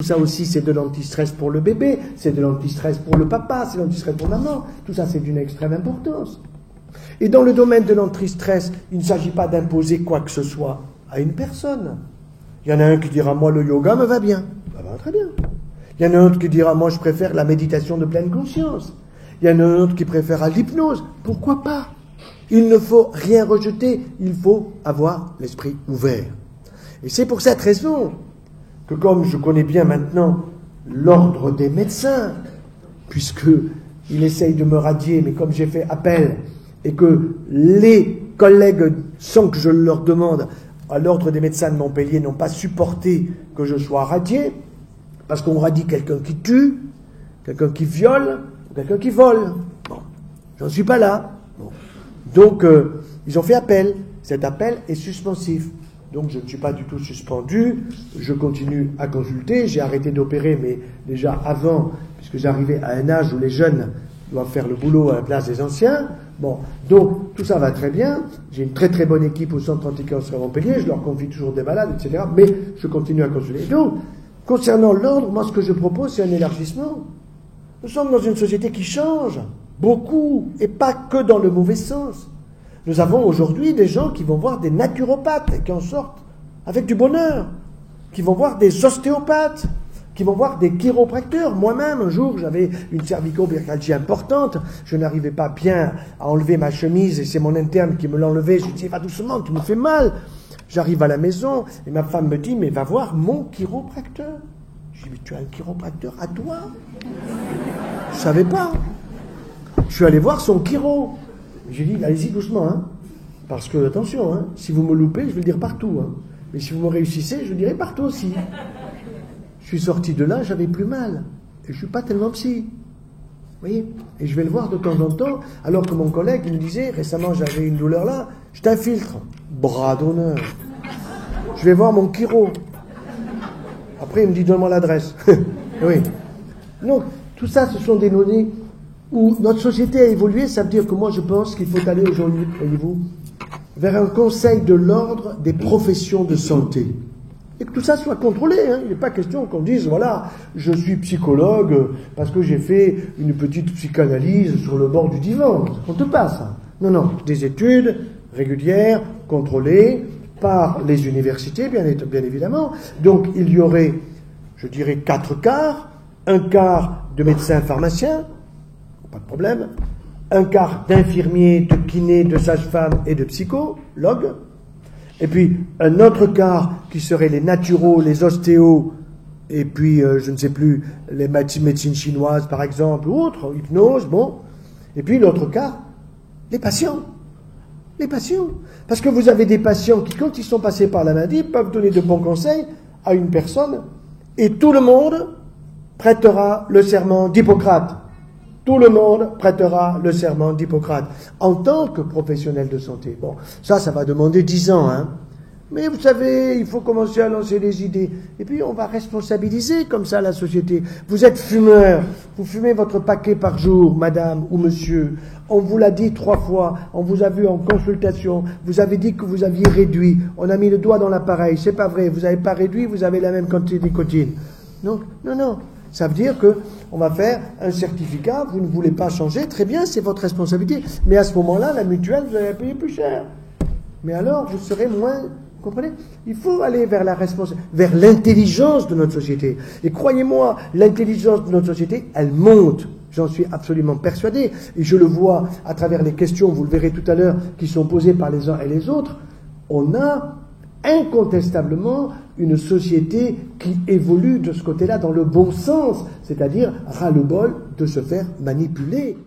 ça aussi, c'est de l'antistress pour le bébé, c'est de l'antistress pour le papa, c'est de l'antistress pour maman. Tout ça, c'est d'une extrême importance. Et dans le domaine de l'antistress, il ne s'agit pas d'imposer quoi que ce soit à une personne. Il y en a un qui dira, moi, le yoga me va bien. Ça va très bien. Il y en a un autre qui dira, moi, je préfère la méditation de pleine conscience. Il y en a un autre qui préfère l'hypnose. Pourquoi pas? Il ne faut rien rejeter, il faut avoir l'esprit ouvert. Et c'est pour cette raison que, comme je connais bien maintenant l'ordre des médecins, puisqu'il essaye de me radier, mais comme j'ai fait appel, et que les collègues, sans que je leur demande, à l'ordre des médecins de Montpellier, n'ont pas supporté que je sois radié, parce qu'on radie quelqu'un qui tue, quelqu'un qui viole, ou quelqu'un qui vole. Bon, j'en suis pas là. Bon. Donc, ils ont fait appel. Cet appel est suspensif. Donc, je ne suis pas du tout suspendu. Je continue à consulter. J'ai arrêté d'opérer, mais déjà avant, puisque j'arrivais à un âge où les jeunes doivent faire le boulot à la place des anciens. Bon, donc, tout ça va très bien. J'ai une très très bonne équipe au centre anticancer à Montpellier. Je leur confie toujours des malades, etc. Mais je continue à consulter. Donc, concernant l'ordre, moi, ce que je propose, c'est un élargissement. Nous sommes dans une société qui change. Beaucoup, et pas que dans le mauvais sens. Nous avons aujourd'hui des gens qui vont voir des naturopathes et qui en sortent avec du bonheur, qui vont voir des ostéopathes, qui vont voir des chiropracteurs. Moi-même, un jour, j'avais une cervico-myalgie importante, je n'arrivais pas bien à enlever ma chemise et c'est mon interne qui me l'enlevait. Je lui dis, va doucement, tu me fais mal. J'arrive à la maison et ma femme me dit, mais va voir mon chiropracteur. Je dis, mais tu as un chiropracteur à toi? Je ne savais pas. Je suis allé voir son chiro. J'ai dit, allez-y doucement, hein, parce que, attention, hein, si vous me loupez, je vais le dire partout. Hein, mais si vous me réussissez, je le dirai partout aussi. Je suis sorti de là, j'avais plus mal. Et je ne suis pas tellement psy. Vous voyez? Et je vais le voir de temps en temps, alors que mon collègue, il me disait, récemment j'avais une douleur là, je t'infiltre. Bras d'honneur. Je vais voir mon chiro. Après, il me dit, donne-moi l'adresse. Oui. Donc, tout ça, ce sont des données où notre société a évolué. Ça veut dire que moi, je pense qu'il faut aller aujourd'hui, voyez-vous, vers un conseil de l'ordre des professions de santé. Et que tout ça soit contrôlé. Hein. Il n'est pas question qu'on dise, voilà, je suis psychologue parce que j'ai fait une petite psychanalyse sur le bord du divan. Ça compte pas, ça. Non, non. Des études régulières, contrôlées par les universités, bien évidemment. Donc, il y aurait, je dirais, 4 quarts. Un quart de médecins pharmaciens, pas de problème. Un quart d'infirmiers, de kinés, de sages-femmes et de psychologues. Et puis un autre quart qui serait les naturaux, les ostéos, et puis je ne sais plus, les médecines chinoises par exemple, ou autres, hypnose, bon. Et puis l'autre quart, les patients. Les patients. Parce que vous avez des patients qui, quand ils sont passés par la maladie, peuvent donner de bons conseils à une personne, et tout le monde prêtera le serment d'Hippocrate. Tout le monde prêtera le serment d'Hippocrate en tant que professionnel de santé. Bon, ça va demander 10 ans, hein. Mais vous savez, il faut commencer à lancer des idées. Et puis, on va responsabiliser comme ça la société. Vous êtes fumeur, vous fumez votre paquet par jour, madame ou monsieur. On vous l'a dit 3 fois, on vous a vu en consultation, vous avez dit que vous aviez réduit. On a mis le doigt dans l'appareil, c'est pas vrai, vous n'avez pas réduit, vous avez la même quantité de nicotine. Donc, non. Ça veut dire qu'on va faire un certificat, vous ne voulez pas changer, très bien, c'est votre responsabilité. Mais à ce moment-là, la mutuelle, vous allez payer plus cher. Mais alors, vous serez moins... Vous comprenez? Il faut aller vers la vers l'intelligence de notre société. Et croyez-moi, l'intelligence de notre société, elle monte. J'en suis absolument persuadé. Et je le vois à travers les questions, vous le verrez tout à l'heure, qui sont posées par les uns et les autres. On a incontestablement une société qui évolue de ce côté-là dans le bon sens, c'est-à-dire ras-le-bol de se faire manipuler.